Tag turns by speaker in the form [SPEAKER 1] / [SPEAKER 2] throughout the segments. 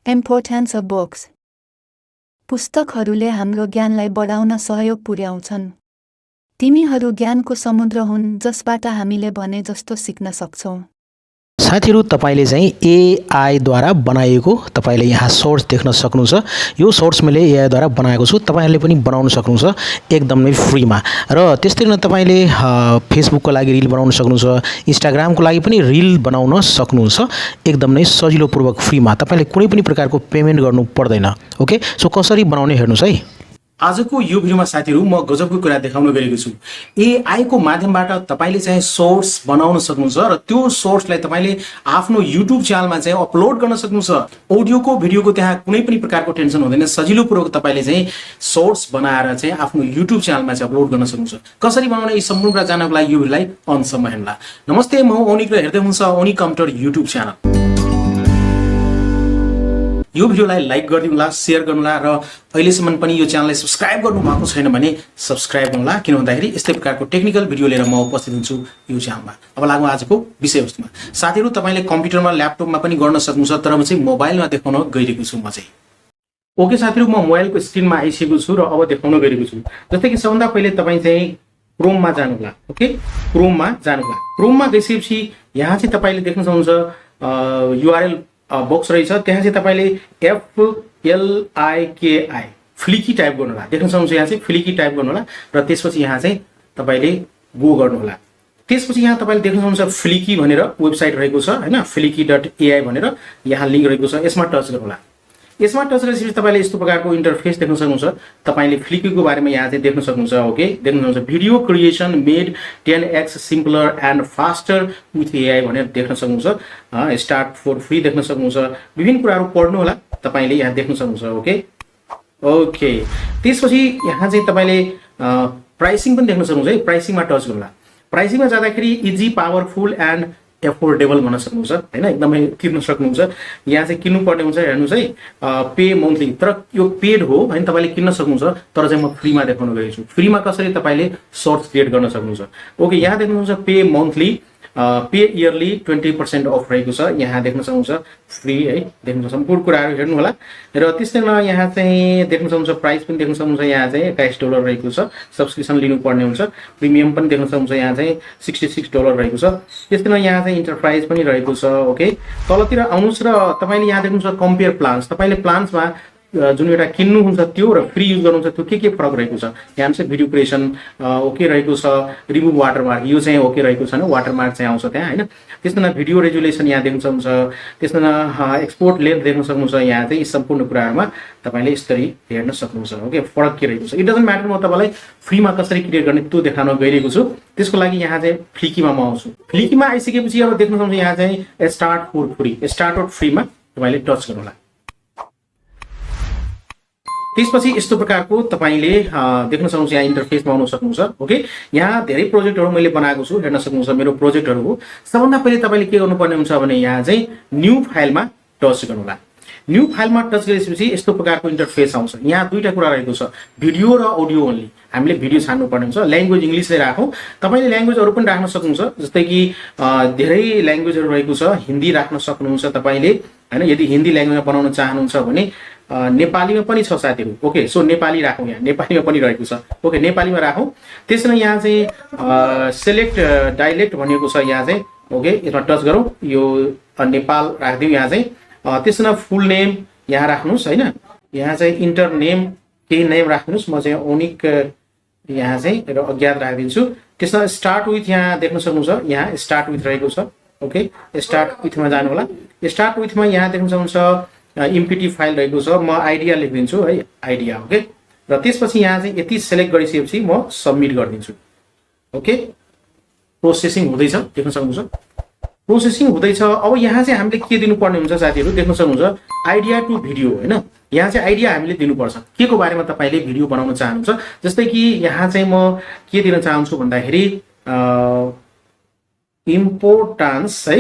[SPEAKER 1] Importance of books. पुस्तकहरूले हाम्रो ज्ञानलाई बढाउन सहयोग पुर्याउँछन्। तिमीहरू ज्ञानको समुद्र हुन् जसबाट हामीले भने जस्तो सिक्न सक्छौं।
[SPEAKER 2] साथीहरु, तपाईले चाहिँ एआई द्वारा बनाएको तपाईले यहाँ सोर्स देख्न सक्नुहुन्छ। यो सोर्स मैले एआई द्वारा बनाएको छु। तपाईहरुले पनि बनाउन सक्नुहुन्छ एकदमै फ्रीमा। र त्यस्तै गरी तपाईले फेसबुकको लागि रिल बनाउन सक्नुहुन्छ, इन्स्टाग्रामको लागि पनि रिल बनाउन सक्नुहुन्छ एकदमै सजिलोपूर्वक फ्रीमा। तपाईले कुनै पनि प्रकारको पेमेन्ट गर्नु पर्दैन। ओके, सो कसरी बनाउने हेर्नुस् है।
[SPEAKER 3] आजको यो भिडियोमा साथीहरु म गजबको कुरा देखाउन गएको छु। एआई को माध्यमबाट तपाईले चाहिँ सोर्स बनाउन सक्नुहुन्छ र त्यो सोर्सलाई तपाईले आफ्नो युट्युब च्यानलमा चाहिँ अपलोड गर्न सक्नुहुन्छ। अडियोको भिडियोको त्यहाँ कुनै पनि प्रकारको टेन्सन हुँदैन। सजिलोपूर्वक तपाईले चाहिँ सोर्स बनाएर चाहिँ आफ्नो युट्युब च्यानलमा चाहिँ अपलोड गर्न सक्नुहुन्छ। कसरी बनाउने यी सम्पूर्ण कुरा जान्नको लागि यो भिडियोलाई अन्तसम्म हेर्नुहोला। नमस्ते, म ओनिक र हेर्दै हुनुहुन्छ ओनिक कम्प्युटर युट्युब च्यानल। यो भिडियोलाई लाइक गर्दिनुला, शेयर गर्नुला र अहिलेसम्म पनि यो च्यानललाई सब्स्क्राइब गर्नु भएको छैन भने सब्स्क्राइब गर्नुला, किन भन्दाखेरि यस्तै प्रकारको टेक्निकल भिडियो लिएर म उपस्थित हुन्छु यो च्यानलमा। अब लागौँ आजको विषयवस्तुमा। साथीहरु, तपाईले कम्प्युटरमा ल्यापटपमा पनि गर्न सक्नुहुन्छ, तर म चाहिँ मोबाइलमा देखाउन गइरहेको छु म चाहिँ। ओके साथीहरु, म मोबाइलको स्क्रिनमा आइसकेको छु र अब देखाउन गइरहेको छु। जस्तै कि सबभन्दा पहिले तपाई चाहिँ क्रोममा जानुहोला। ओके, क्रोममा जानुहोला। क्रोममा गइसकेपछि यहाँ चाहिँ तपाईले देख्न सक्नुहुन्छ युआरएल बक्स रहेछ। त्यहाँ चाहिँ तपाईले FLIKI फ्लिकी टाइप गर्नुहोला। देख्न सक्नुहुन्छ यहाँ चाहिँ फ्लिकी टाइप गर्नुहोला र त्यसपछि यहाँ चाहिँ तपाईले गो गर्नुहोला। त्यसपछि यहाँ तपाईले देख्न सक्नुहुन्छ फ्लिकी भनेर वेबसाइट रहेको छ हैन, fliki.ai भनेर यहाँ लिंक रहेको छ। यसमा टच गर्नुहोला। यसमा टच गरेपछि तपाईले यस्तो प्रकारको इन्टरफेस देख्न सक्नुहुन्छ। तपाईले फ्लिकीको बारेमा यहाँ चाहिँ देख्न सक्नुहुन्छ। ओके, देख्न सक्नुहुन्छ video creation made 10x simpler and faster with AI भनेर देख्न सक्नुहुन्छ। स्टार्ट फर फ्री देख्न सक्नुहुन्छ। विभिन्न कुराहरु पढ्नु होला, तपाईले यहाँ देख्न सक्नुहुन्छ। ओके ओके, त्यसपछि यहाँ चाहिँ तपाईले प्राइसिङ पनि देख्न सक्नुहुन्छ है। प्राइसिङमा टच गर्नुहोला। प्राइसिङमा जाँदाखेरि इजी, पावरफुल एन्ड एफोर्डेबल भन्न सक्नुहुन्छ हैन, एकदमै किन्न सक्नुहुन्छ। यहाँ चाहिँ किन्नु पर्ने हुन्छ हेर्नुस् है, पे मन्थली। तर यो पेड हो हैन, तपाईले किन्न सक्नुहुन्छ। तर चाहिँ म फ्रीमा देखाउन गएको छु। फ्रीमा कसरी तपाईले सोर्स क्रिएट गर्न सक्नुहुन्छ। ओके, यहाँ देख्नुहुन्छ pay monthly, pay yearly 20% of रहेको छ। यहाँ देख्न सक्नुहुन्छ फ्री है, देख्न सम्पूर्ण कुराहरु हेर्नु होला। र त्यसैमा यहाँ चाहिँ देख्न सक्नुहुन्छ प्राइस पनि देख्न सक्नुहुन्छ। यहाँ चाहिँ $21 रहेको छ। सब्स्क्रिप्सन लिनु पर्ने हुन्छ। प्रिमियम पनि देख्न सक्नुहुन्छ। यहाँ चाहिँ $66 रहेको छ। त्यसैमा यहाँ चाहिँ इन्टरप्राइज पनि रहेको छ। ओके, तलतिर आउनुस् र तपाईले यहाँ देख्नुहुन्छ कम्पेयर प्लान्स। तपाईले प्लान्समा जुन एउटा किन्नु हुन्छ त्यो र फ्री युज गर्नुहुन्छ त्यो के फरक रहेको छ। यहाँ चाहिँ भिडियो क्रिएसन ओके रहेको छ। रिमुभ वाटरमार्क यो चाहिँ ओके रहेको छ, वाटरमार्क चाहिँ आउँछ त्यहाँ हैन। त्यसमा भिडियो रेजुलेसन यहाँ देख्न सक्नुहुन्छ। त्यसमा एक्सपोर्ट लेन्थ देख्न सक्नुहुन्छ। यहाँ चाहिँ सम्पूर्ण कुराहरुमा तपाईले यसरी हेर्न सक्नुहुन्छ। ओके, फरक के रहेको छ। इट डजन्ट म्याटर, म तपाईलाई फ्रीमा कसरी क्रिएट गर्ने त्यो देखाउन गइरहेको छु। त्यसको लागि यहाँ चाहिँ फ्लिकीमा म आउँछु। फ्लिकीमा आइसकेपछि अब देख्न सक्नुहुन्छ यहाँ चाहिँ start for free, start out फ्रीमा तपाईले टच गर्नुहोला। त्यसपछि यस्तो प्रकारको तपाईले देख्न सक्नुहुन्छ। यहाँ इन्टरफेसमा आउन सक्नुहुन्छ। ओके, यहाँ धेरै प्रोजेक्टहरु मैले बनाएको छु, हेर्न सक्नुहुन्छ मेरो प्रोजेक्टहरु हो। सबभन्दा पहिले तपाईले के गर्नुपर्ने हुन्छ भने यहाँ चाहिँ न्यू फाइलमा टच गर्नुहोला। न्यू फाइलमा टच गरेपछि यस्तो प्रकारको इन्टरफेस आउँछ। यहाँ दुईटा कुरा रहेको छ, भिडियो र अडियो ओन्ली। हामीले भिडियो छान्नु पर्ने हुन्छ। ल्याङ्ग्वेज इंग्लिशले राखौं। तपाईले ल्याङ्ग्वेजहरु पनि राख्न सक्नुहुन्छ। जस्तै कि धेरै ल्याङ्ग्वेजहरु रहेको छ। हिन्दी राख्न सक्नुहुन्छ तपाईले हैन। यदि हिन्दी ल्याङ्ग्वेजमा बनाउन चाहनुहुन्छ भने नेपालीमा पनि छ साथीहरु। ओके, सो नेपाली राखौं। यहाँ नेपालीमा पनि रहेको छ। ओके, नेपालीमा राखौं। त्यसैले यहाँ चाहिँ सिलेक्ट डायलेक्ट भनेको छ यहाँ चाहिँ। ओके, यसमा टच गरौँ। यो नेपाल राख्दियौ यहाँ चाहिँ। त्यसैले फुल नेम यहाँ राख्नुस् हैन। यहाँ चाहिँ इन्टर नेम केही नेम राख्नुस्। म चाहिँ ओनिक यहाँ चाहिँ र अज्ञात राखिदिन्छु। त्यसमा स्टार्ट विथ यहाँ देख्न सक्नुहुन्छ। यहाँ स्टार्ट विथ रहेको छ। ओके, स्टार्ट विथमा जानु होला। स्टार्ट विथमा यहाँ देख्न सक्नुहुन्छ इम्पिटी फाइल रहेको छ। म आइडिया लेखिदिन्छु है, आइडिया। ओके, र त्यसपछि यहाँ चाहिँ यति सिलेक्ट गरिसकेपछि म सबमिट गरिदिन्छु। ओके, प्रोसेसिङ हुँदैछ, देख्न सक्नुहुन्छ प्रोसेसिङ हुँदैछ। अब यहाँ चाहिँ हामीले के दिनुपर्ने हुन्छ साथीहरु, देख्न सक्नुहुन्छ आइडिया टु भिडियो हैन। यहाँ चाहिँ आइडिया हामीले दिनुपर्छ के को बारेमा तपाईले भिडियो बनाउन चाहनुहुन्छ। जस्तै कि यहाँ चाहिँ म के दिन चाहन्छु भन्दाखेरि इम्पोर्टेन्स है,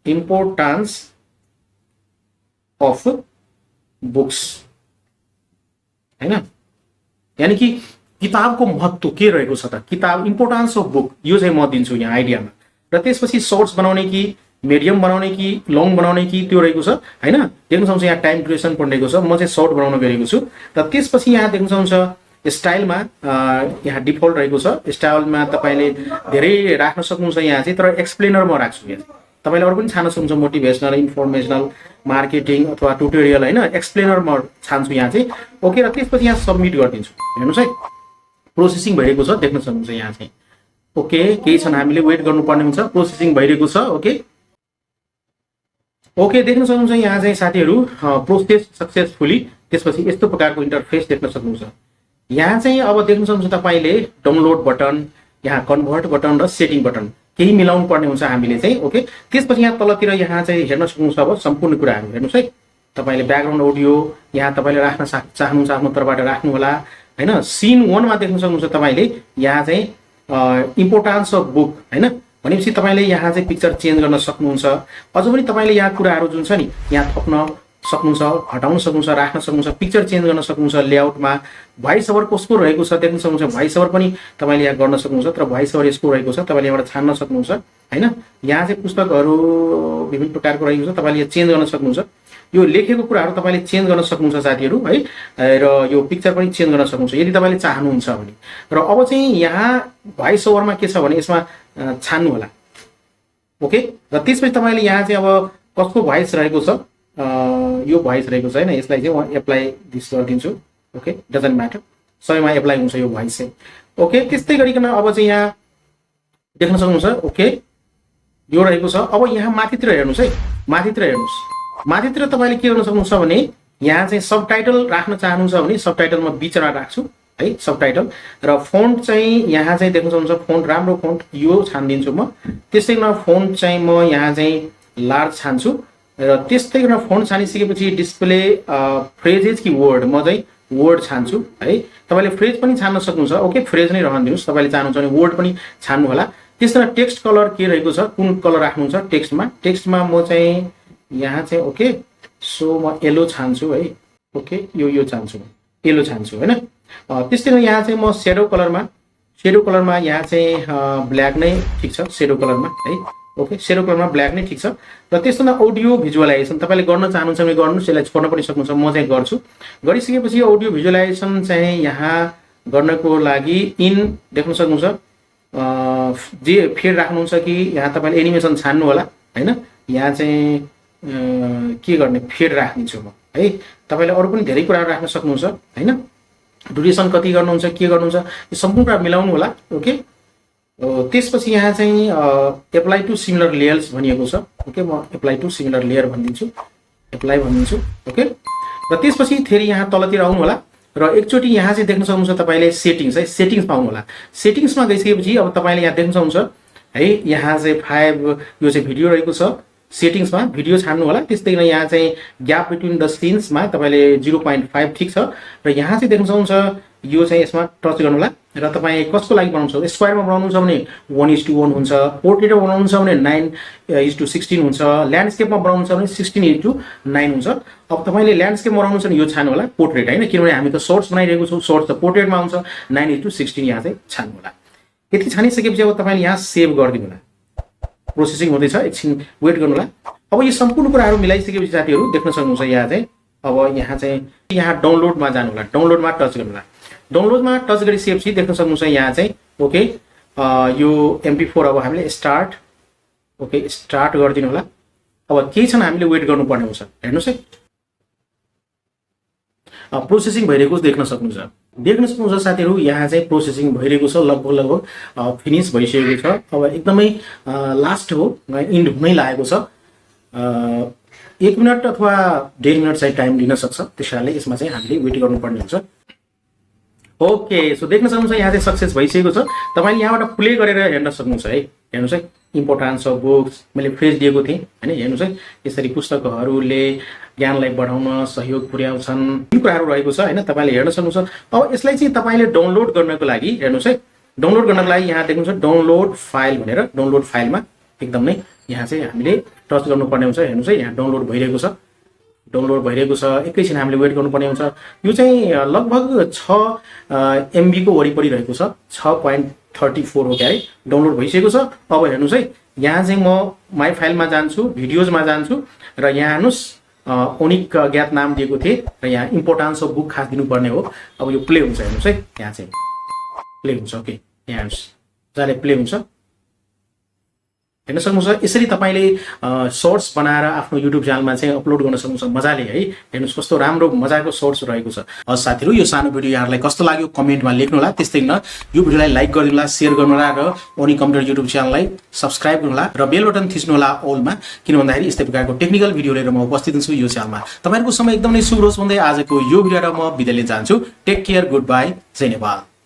[SPEAKER 3] इम्पोर्टेन्स अफ बुक्स हैन। यानी कि किताबको महत्व के रहेको छ त, किताब इम्पोर्टेन्स अफ बुक, यो चाहिँ म दिन्छु यहाँ आइडियामा। र त्यसपछि सोर्स बनाउने कि मिडियम बनाउने कि लङ बनाउने कि त्यो रहेको छ हैन। देख्न सक्नुहुन्छ यहाँ टाइम ड्युरेसन पढेको छ, म चाहिँ सर्ट बनाउन गएको छु। र त्यसपछि यहाँ देख्न सक्नुहुन्छ स्टाइलमा यहाँ डिफल्ट रहेको छ। स्टाइलमा तपाईले धेरै राख्न सक्नुहुन्छ यहाँ चाहिँ, तर एक्सप्लेनर म राख्छु यहाँ। तपाईले अरु पनि छान्न सक्नुहुन्छ, मोटिभेसनल, इन्फर्मेसनल, मार्केटिङ अथवा ट्युटोरियल हैन, एक्सप्लेनर म छान्छु यहाँ चाहिँ। ओके, र त्यसपछि यहाँ सबमिट गरिदिन्छु। हेर्नुस् है, प्रोसेसिङ भइरहेको छ, देख्न सक्नुहुन्छ यहाँ चाहिँ। ओके, केही छन्, हामीले वेट गर्नुपर्ने हुन्छ, प्रोसेसिङ भइरहेको छ। ओके ओके, देख्न सक्नुहुन्छ यहाँ चाहिँ साथीहरु प्रोसेस सक्सेसफुली। त्यसपछि यस्तो प्रकारको इन्टरफेस देख्न सक्नुहुन्छ। यहाँ चाहिँ अब देख्न सक्नुहुन्छ तपाईले डाउनलोड बटन, यहाँ कन्भर्ट बटन र सेटिङ बटन केही मिलाउनु पर्ने हुन्छ हामीले चाहिँ। ओके, त्यसपछि यहाँ तलतिर यहाँ चाहिँ हेर्न सक्नुहुन्छ अब सम्पूर्ण कुराहरु। हेर्नुस् है, तपाईले ब्याकग्राउन्ड अडियो यहाँ तपाईले राख्न चाहनुहुन्छ, आफ्नो तर्फबाट राख्नु होला हैन। सीन 1 मा देख्न सक्नुहुन्छ तपाईले यहाँ चाहिँ इम्पोर्टेन्स अफ बुक हैन, भनेपछि तपाईले यहाँ चाहिँ पिक्चर चेन्ज गर्न सक्नुहुन्छ। अझ पनि तपाईले यहाँ कुराहरु जुन छ नि यहाँ थप्न सक्नुहुन्छ, हटाउन सक्नुहुन्छ, राख्न सक्नुहुन्छ, पिक्चर चेन्ज गर्न सक्नुहुन्छ। लेआउटमा भोइस ओभर कसको रहेको छ देख्न सक्नुहुन्छ, भोइस ओभर पनि तपाईले यहाँ गर्न सक्नुहुन्छ, तर भोइस ओभर यसको रहेको छ, तपाईले यहाँबाट छान्न सक्नुहुन्छ हैन। यहाँ चाहिँ पुस्तकहरु विभिन्न प्रकारको रहेको छ, तपाईले यहाँ चेन्ज गर्न सक्नुहुन्छ। यो लेखेको कुराहरु तपाईले चेन्ज गर्न सक्नुहुन्छ साथीहरु है, र यो पिक्चर पनि चेन्ज गर्न सक्नुहुन्छ यदि तपाईले चाहनुहुन्छ भने। र अब चाहिँ यहाँ भोइस ओभरमा के छ भने यसमा छान्नु होला। ओके, र त्यसपछि तपाईले यहाँ चाहिँ अब कसको भोइस रहेको छ, यो भोइस रहेको छ हैन, यसलाई चाहिँ म एप्लाई दिस गरिदिन्छु। ओके, डजन्ट म्याटर, सबैमा एप्लाई हुन्छ यो भोइस चाहिँ। ओके, त्यस्तै गरिकन अब चाहिँ यहाँ देख्न सक्नुहुन्छ। ओके, यो रहेको छ। अब यहाँ माथितिर हेर्नुस् है, माथितिर हेर्नुस्। माथितिर तपाईले के गर्न सक्नुहुन्छ भने यहाँ चाहिँ सबटाइटल राख्न चाहनुहुन्छ भने सबटाइटल म बिचमा राख्छु है, सबटाइटल। र फोन्ट चाहिँ यहाँ चाहिँ देख्न सक्नुहुन्छ, फोन्ट राम्रो फोन्ट यो छान्दिन्छु म। त्यसै गरी फोन्ट चाहिँ म यहाँ चाहिँ लार्ज छान्छु। र त्यस्तै गरी फोन्ट छानिसकेपछि डिस्प्ले फ्रेजेस कि वर्ड, म चाहिँ वर्ड छान्छु है। तपाईले फ्रेज पनि छान्न सक्नुहुन्छ। ओके, फ्रेज नै रहन दिनुस्, तपाईले चाहनुहुन्छ भने वर्ड पनि छान्नु होला। त्यसैगरी टेक्स्ट कलर के रहेको छ, कुन कलर राख्नुहुन्छ टेक्स्टमा। टेक्स्टमा म चाहिँ यहाँ चाहिँ ओके, सो म येलो छान्छु है। ओके, यो छान्छु, येलो छान्छु हैन। त्यस्तै गरी यहाँ चाहिँ म शेडो कलरमा यहाँ चाहिँ ब्ल्याक नै ठिक छ, शेडो कलरमा है। ओके, शेडो कलरमा ब्ल्याक नै ठिक छ। र त्यसमा अडियो भिजुअलाइजेसन तपाईले गर्न चाहनुहुन्छ भने गर्नुस्, यसलाई छोड्न पनि सक्नुहुन्छ, म चाहिँ गर्छु। गरिसकेपछि अडियो भिजुअलाइजेसन चाहिँ यहाँ गर्नको लागि इन देख्न सक्नुहुन्छ, जे फेड राख्नुहुन्छ कि यहाँ तपाईले एनिमेसन छान्नु होला हैन। यहाँ चाहिँ के गर्ने, फेड राख्दिन्छु म है। तपाईले अरु पनि धेरै कुराहरु राख्न सक्नुहुन्छ हैन। ड्युरेसन कति गर्नुहुन्छ, के गर्नुहुन्छ, यो सम्पूर्ण कुरा मिलाउनु होला। ओके, त्यसपछि यहाँ चाहिँ एप्लाई टु सिमिलर लेयर्स भनिएको छ। ओके, म एप्लाई टु सिमिलर लेयर भनिदिन्छु, एप्लाई भनिदिन्छु। ओके, र त्यसपछि फेरि यहाँ तलतिर आउनु होला र एकचोटी यहाँ चाहिँ देख्न सक्नुहुन्छ तपाईले सेटिङ्स है, सेटिङ्समा आउनु होला। सेटिङ्समा गइसकेपछि अब तपाईले यहाँ देख्न सक्नुहुन्छ है, यहाँ चाहिँ 5 यो चाहिँ भिडियो रहेको छ। सेटिङ्समा भिडियो छान्नु होला। त्यस्तै गरी यहाँ चाहिँ ग्याप बिट्विन द सिन्समा तपाईले 0.5 ठिक छ। र यहाँ चाहिँ देख्न सक्नुहुन्छ यो चाहिँ यसमा टच गर्नु होला। र तपाई कसको लागि बनाउनुहुन्छ, स्क्वायरमा बनाउनुहुन्छ भने 1:1 हुन्छ, पोर्ट्रेटमा बनाउनुहुन्छ भने 9:16 हुन्छ, ल्यान्डस्केपमा बनाउनुहुन्छ भने 16:9 हुन्छ। अब तपाईले ल्यान्डस्केपमा बनाउनुहुन्छ भने यो छान्नु होला पोर्ट्रेट हैन, किनभने हामी त शॉर्ट्स बनाइरहेको छौं, शॉर्ट्स त पोर्ट्रेटमा आउँछ। 9:16 यहाँ चाहिँ छान्नु होला। यति छानिसकेपछि अब तपाईले यहाँ सेभ गरिदिनु होला। प्रोसेसिङ हुँदैछ, एकछिन वेट गर्नु होला। अब यो सम्पूर्ण कुराहरु मिलाइसकेपछि साथीहरु देख्न सक्नुहुन्छ यहाँ चाहिँ अब यहाँ चाहिँ यहाँ डाउनलोडमा जानु होला, डाउनलोडमा टच गर्नु होला। डाउनलोडमा टच गरिसकेपछि देख्न सक्नुहुन्छ यहाँ चाहिँ ओके, यो MP4 अब हामीले स्टार्ट, ओके स्टार्ट गरिदिनु होला। अब केही छन् हामीले वेट गर्नुपर्ने हुन्छ। हेर्नुस् है, प्रोसेसिङ भइरहेको देख्न सक्नुहुन्छ साथीहरु। यहाँ चाहिँ प्रोसेसिङ भइरहेको छ, लगभग फिनिश भइसकेको छ। अब एकदमै लास्ट हो, इन्ड हुनै लागेको छ। 1 मिनेट अथवा 1.5 मिनेट चाहिँ टाइम लिन सक्छ, त्यसैले यसमा चाहिँ हामीले वेट गर्नुपर्ने हुन्छ। ओके, सो देख्न सक्नुहुन्छ यहाँ चाहिँ सक्सेस भइसकेको छ। तपाईले यहाँबाट प्ले गरेर हेर्न सक्नुहुन्छ है। हेर्नुस् है, इम्पोर्टेन्स अफ बुक्स मैले फ्रेज दिएको थिएँ हैन। हेर्नुस् है, यसरी पुस्तकहरूले ज्ञानलाई बढाउन सहयोग पुर्याउँछन्, यो कुराहरु रहेको छ हैन। तपाईले हेर्न सक्नुहुन्छ। अब यसलाई चाहिँ तपाईले डाउनलोड गर्नको लागि हेर्नुस् है, डाउनलोड गर्नको लागि यहाँ देख्नुहुन्छ डाउनलोड फाइल भनेर, डाउनलोड फाइलमा एकदमै यहाँ चाहिँ हामीले टच गर्नुपर्ने हुन्छ। हेर्नुस् है, यहाँ डाउनलोड भइरहेको छ, डाउनलोड भइरहेको छ। एकैछिन हामीले वेट गर्नुपर्ने हुन्छ। यो चाहिँ लगभग 6 MB को वरिपरि रहेको छ, 6.34 हो क्या है। डाउनलोड भइसकेको छ। अब हेर्नुस् है, यहाँ चाहिँ म माई फाइलमा जान्छु, भिडियोजमा जान्छु र यहाँ हेर्नुहोस् ओनिक ज्ञात नाम दिएको थिएँ र यहाँ इम्पोर्टेन्स अफ बुक खास दिनुपर्ने हो। अब यो प्ले हुन्छ हेर्नुहोस् है, यहाँ चाहिँ प्ले हुन्छ। ओके, यहाँ हेर्नुहोस् जसले प्ले हुन्छ हेर्न सक्नुहुन्छ। यसरी तपाईँले सर्ट्स बनाएर आफ्नो युट्युब च्यानलमा चाहिँ अपलोड गर्न सक्नुहुन्छ मजाले है। हेर्नुहोस् कस्तो राम्रो मजाको सर्ट्स रहेको छ। हस् साथीहरू, यो सानो भिडियो यहाँलाई कस्तो लाग्यो कमेन्टमा लेख्नु होला। त्यस्तै न यो भिडियोलाई लाइक गरिदिनु होला, सेयर गर्नु होला र ओनिक कम्प्युटर युट्युब च्यानललाई सब्स्क्राइब गर्नु होला र बेल बटन थिच्नु होला ऑलमा, किन भन्दाखेरि यस्तै प्रकारको टेक्निकल भिडियो लिएर म उपस्थित हुन्छु यो च्यानलमा। तपाईँहरूको समय एकदमै शुभ होस् भन्दै आजको यो भिडियोबाट म बिदा लिन चाहन्छु। Take care, good by, Jay Nepal.